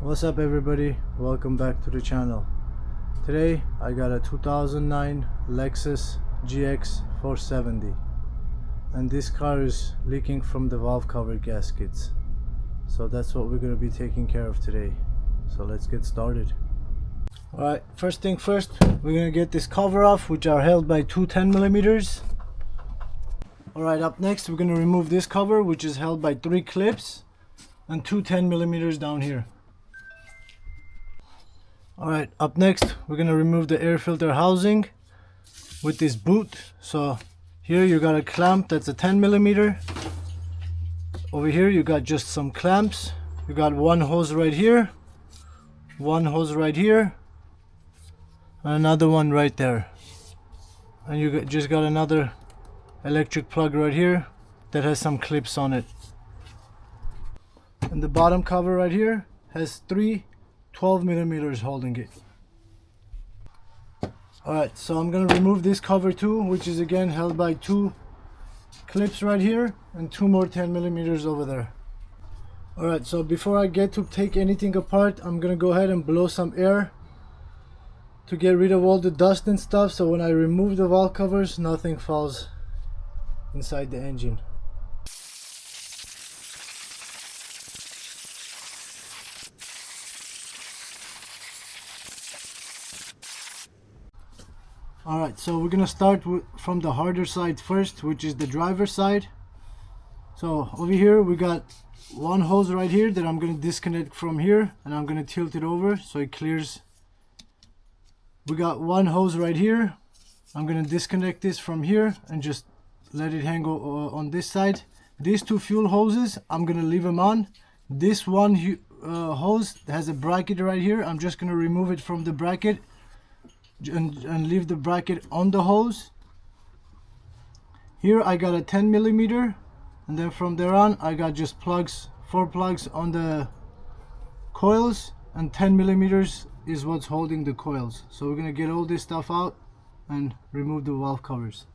What's up everybody, welcome back to the channel. Today I got a 2009 Lexus GX 470 and this car is leaking from the valve cover gaskets, so that's what we're going to be taking care of today. So let's get started. Alright, first thing first, we're going to get this cover off, which are held by two 10mm. Alright, up next we're going to remove this cover, which is held by three clips and two 10mm down here. Alright, up next we're gonna remove the air filter housing with this boot. So here you got a clamp that's a 10mm. Over here you got just some clamps. You got one hose right here, one hose right here, and another one right there. And you just got another electric plug right here that has some clips on it. And the bottom cover right here has three 12mm holding it. Alright, so I'm gonna remove this cover too, which is again held by two clips right here and two more 10mm over there. Alright, so before I get to take anything apart, I'm gonna go ahead and blow some air to get rid of all the dust and stuff, so when I remove the valve covers nothing falls inside the engine. Alright, so we're gonna start from the harder side first, which is the driver's side. So over here we got one hose right here that I'm gonna disconnect from here, and I'm gonna tilt it over so it clears. We got one hose right here. I'm gonna disconnect this from here and just let it hang on this side. These two fuel hoses, I'm gonna leave them on. This one hose has a bracket right here. I'm just gonna remove it from the bracket and leave the bracket on the hose. Here I got a 10mm, and then from there on I got just plugs, 4 plugs on the coils, and 10mm is what's holding the coils. So we're gonna get all this stuff out and remove the valve covers.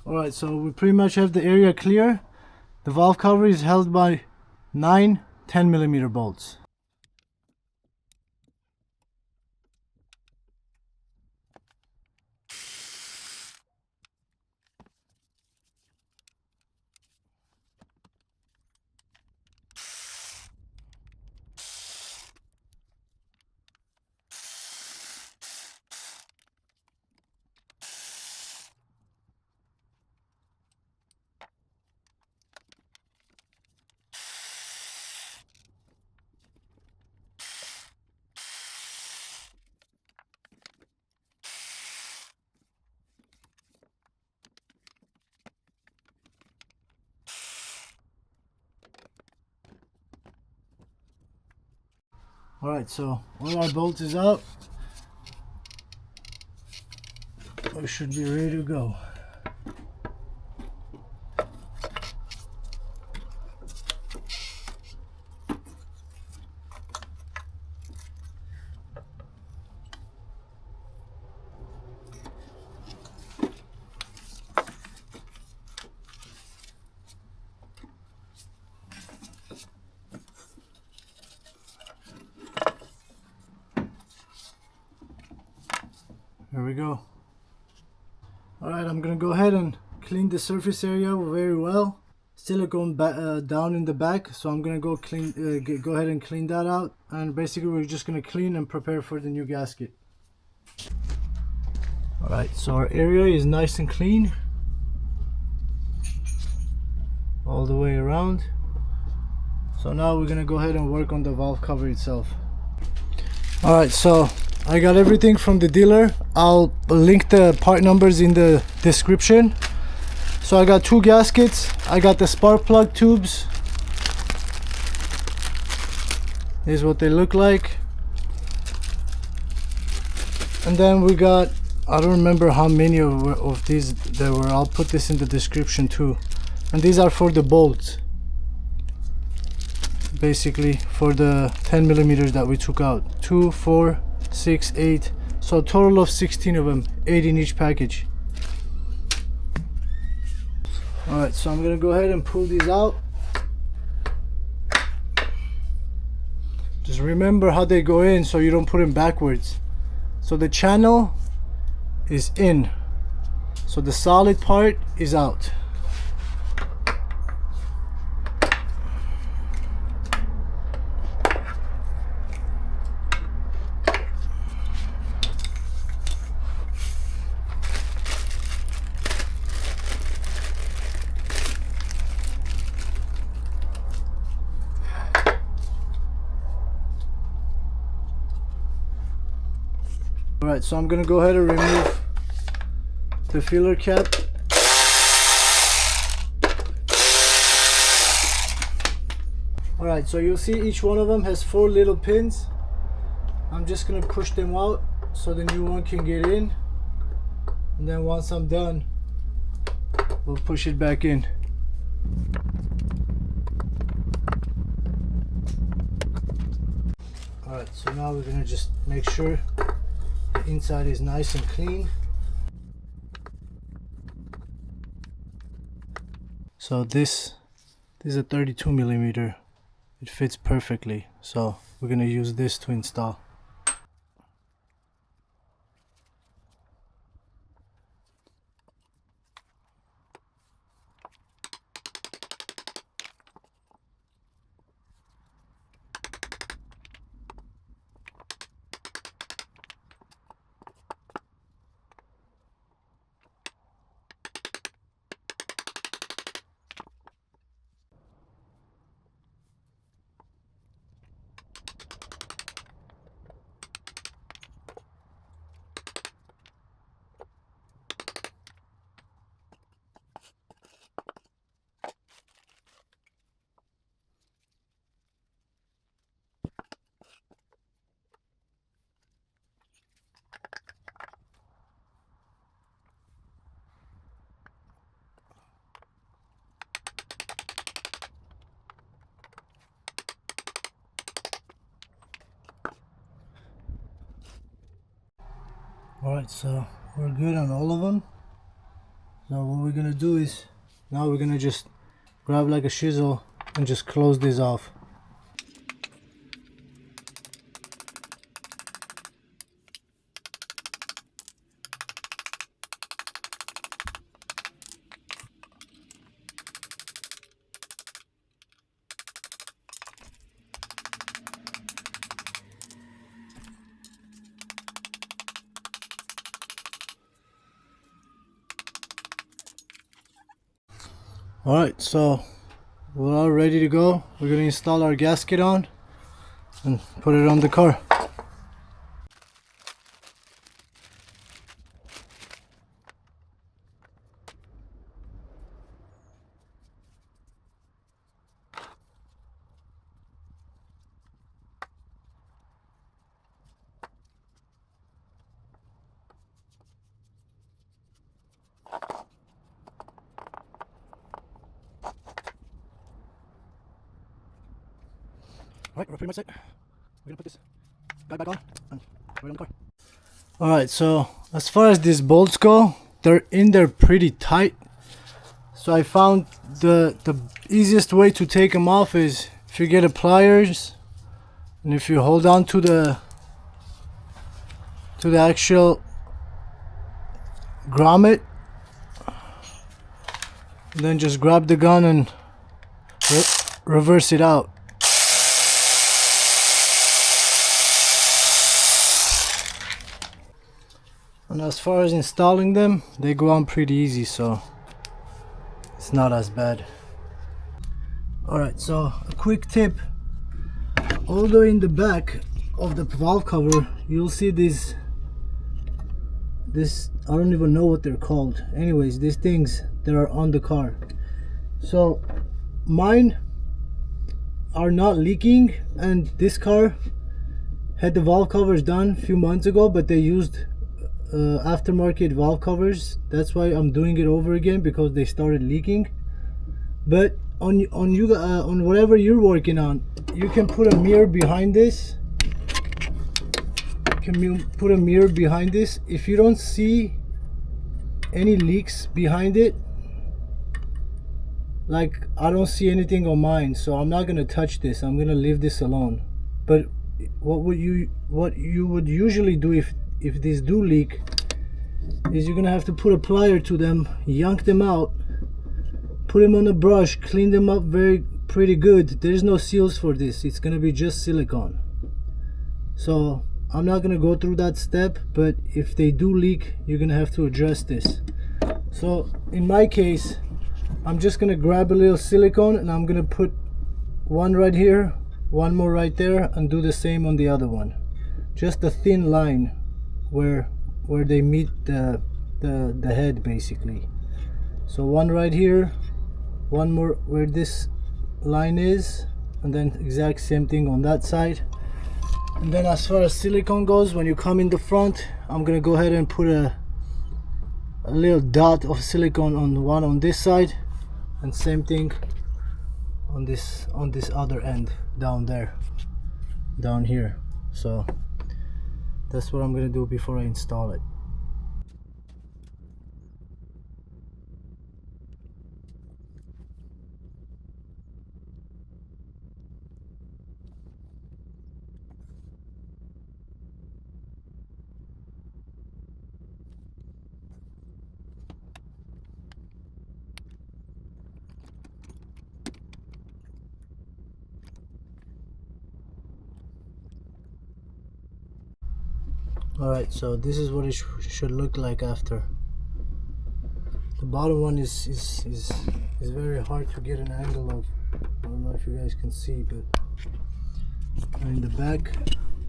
Alright, so we pretty much have the area clear. The valve cover is held by 9 10mm bolts. Alright, so all our bolts is out. We should be ready to go. Here we go. Alright, I'm gonna go ahead and clean the surface area very well. Silicone down in the back, so I'm gonna go ahead and clean that out, and basically we're just gonna clean and prepare for the new gasket. Alright, so our area is nice and clean all the way around. So now we're gonna go ahead and work on the valve cover itself. Alright, so I got everything from the dealer. I'll link the part numbers in the description. So I got 2 gaskets, I got the spark plug tubes. This is what they look like. And then we got, I don't remember how many of these there were. I'll put this in the description too. And these are for the bolts, basically for the 10 millimeters that we took out. 2, 4, 6, 8, so a total of 16 of them, 8 in each package. Alright, so I'm gonna go ahead and pull these out. Just remember how they go in so you don't put them backwards. So the channel is in, so the solid part is out. Alright, so I'm gonna go ahead and remove the filler cap. Alright, so you'll see each one of them has 4 little pins. I'm just gonna push them out so the new one can get in, and then once I'm done, we'll push it back in. Alright, so now we're gonna just make sure the inside is nice and clean. So this is a 32 millimeter. It fits perfectly, so we're gonna use this to install. Alright, so we're good on all of them. So what we're gonna do is, now we're gonna just grab like a chisel and just close this off. Alright, so we're all ready to go. We're gonna install our gasket on and put it on the car. Alright, we're pretty much set. We're gonna put this guy back on and put it on the car. Alright, so as far as these bolts go, they're in there pretty tight. So I found the easiest way to take them off is if you get a pliers and if you hold on to the actual grommet And then just grab the gun and reverse it out. And as far as installing them, they go on pretty easy, so it's not as bad. Alright, so a quick tip. Although in the back of the valve cover, you'll see this, I don't even know what they're called. Anyways, these things that are on the car. So mine are not leaking, and this car had the valve covers done a few months ago, but they used aftermarket valve covers. That's why I'm doing it over again, because they started leaking. But on whatever you're working on, you can put a mirror behind this. Put a mirror behind this. If you don't see any leaks behind it, like I don't see anything on mine, so I'm not gonna touch this. I'm gonna leave this alone. But what you would usually do if these do leak is you're gonna have to put a plier to them, yank them out, put them on a brush, clean them up pretty good. There's no seals for this. It's gonna be just silicone. So I'm not gonna go through that step, but if they do leak, you're gonna have to address this. So in my case, I'm just gonna grab a little silicone and I'm gonna put one right here, one more right there, and do the same on the other one. Just a thin line where they meet the head, basically. So one right here, one more where this line is, and then exact same thing on that side. And then as far as silicone goes, when you come in the front, I'm gonna go ahead and put a little dot of silicone on this side, and same thing on this other end down there, down here. So that's what I'm gonna do before I install it. Alright, so this is what it should look like after. The bottom one is very hard to get an angle of. I don't know if you guys can see, but in the back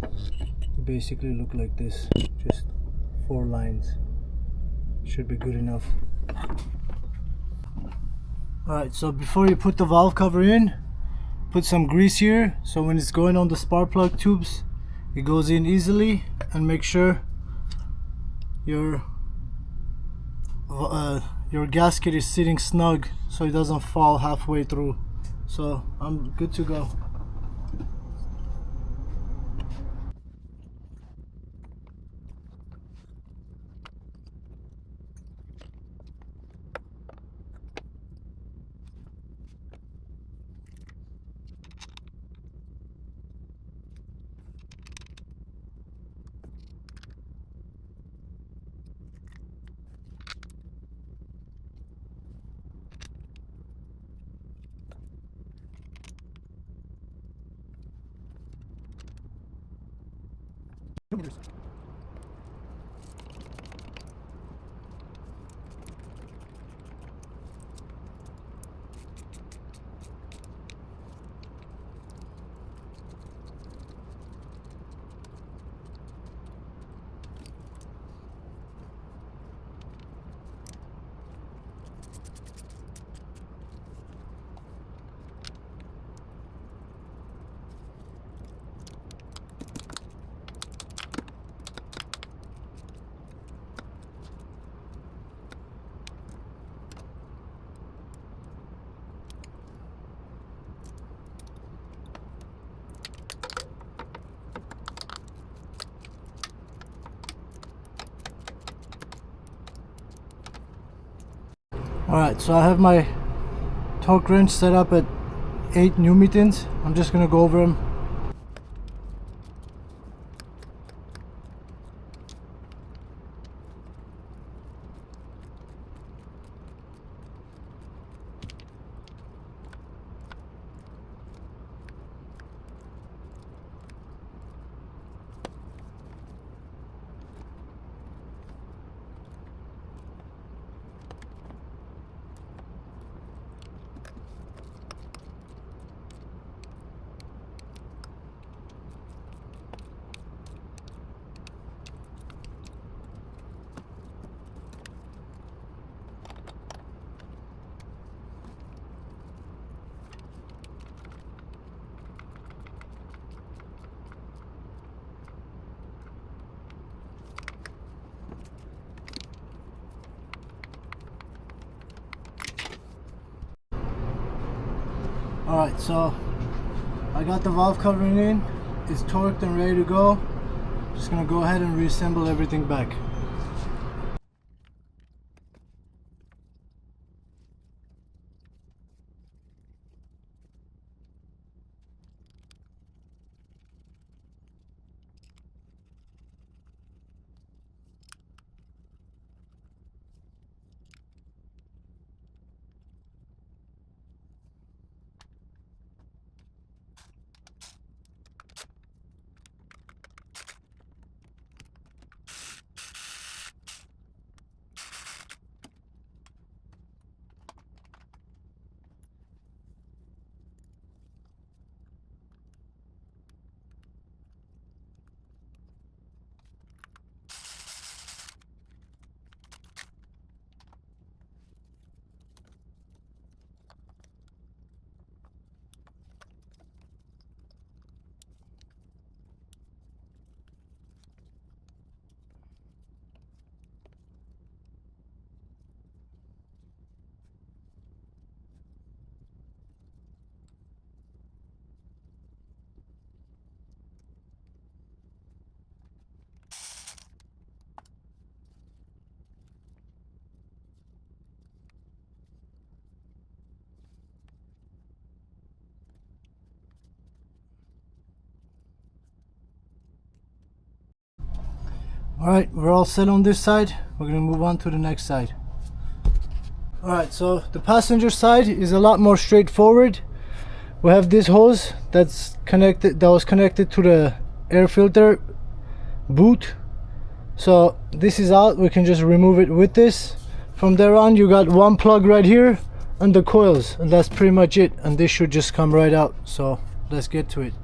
it basically look like this, just 4 lines. Should be good enough. Alright, so before you put the valve cover in, put some grease here, so when it's going on the spark plug tubes, it goes in easily. And make sure your gasket is sitting snug so it doesn't fall halfway through. So I'm good to go. Alright, so I have my torque wrench set up at 8 newtons. I'm just gonna go over them. Alright, so I got the valve covering in. It's torqued and ready to go. Just gonna go ahead and reassemble everything back. Alright, we're all set on this side. We're gonna move on to the next side. Alright, so the passenger side is a lot more straightforward. We have this hose that was connected to the air filter boot. So this is out, we can just remove it with this. From there on, you got one plug right here and the coils, and that's pretty much it, and this should just come right out. So let's get to it.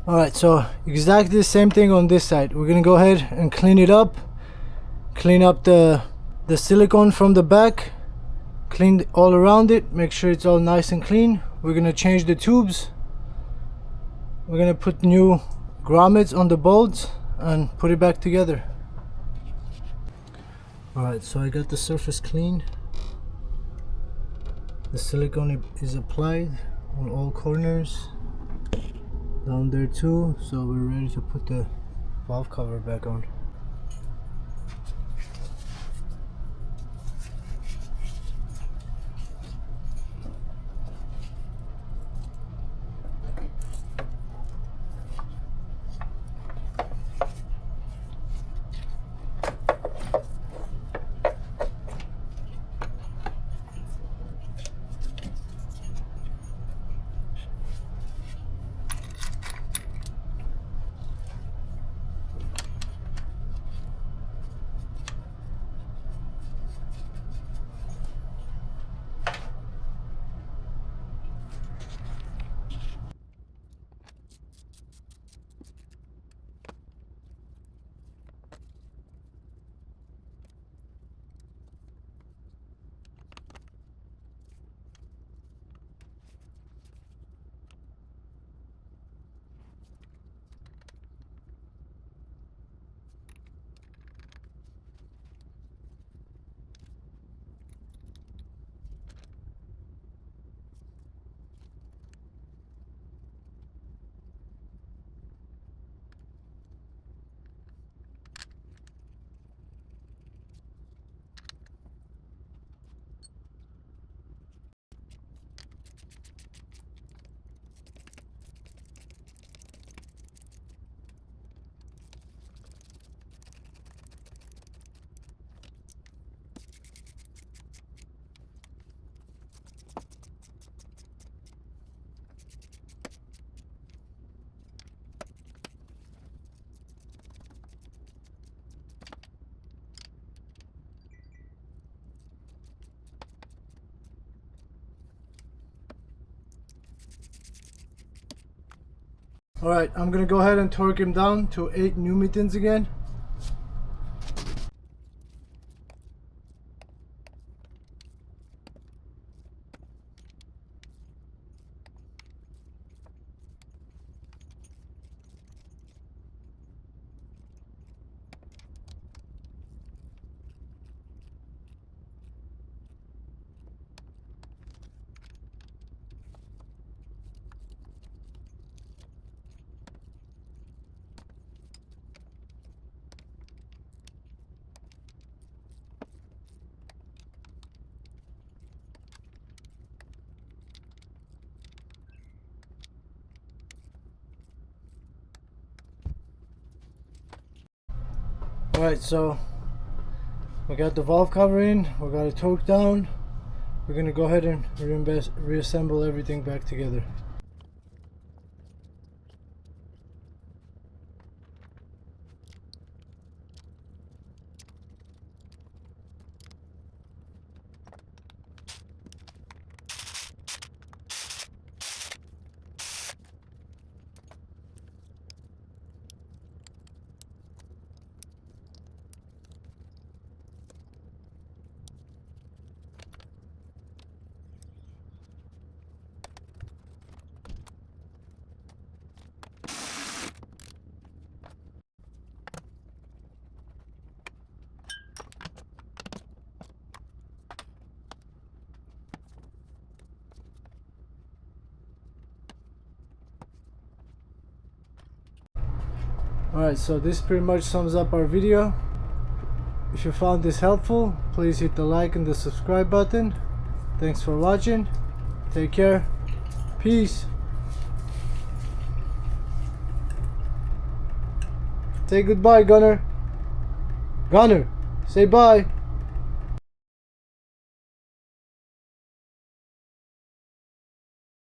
Alright, so exactly the same thing on this side. We're gonna go ahead and clean it up. Clean up the silicone from the back. Clean all around it. Make sure it's all nice and clean. We're gonna change the tubes. We're gonna put new grommets on the bolts and put it back together. Alright, so I got the surface clean. The silicone is applied on all corners. Down there too, so we're ready to put the valve cover back on. Alright, I'm gonna go ahead and torque him down to 8 newtons again. Alright, so we got the valve cover in, we got it torqued down. We're gonna go ahead and reassemble everything back together. Alright, so this pretty much sums up our video. If you found this helpful, please hit the like and the subscribe button. Thanks for watching. Take care. Peace. Say goodbye, Gunner. Gunner, say bye.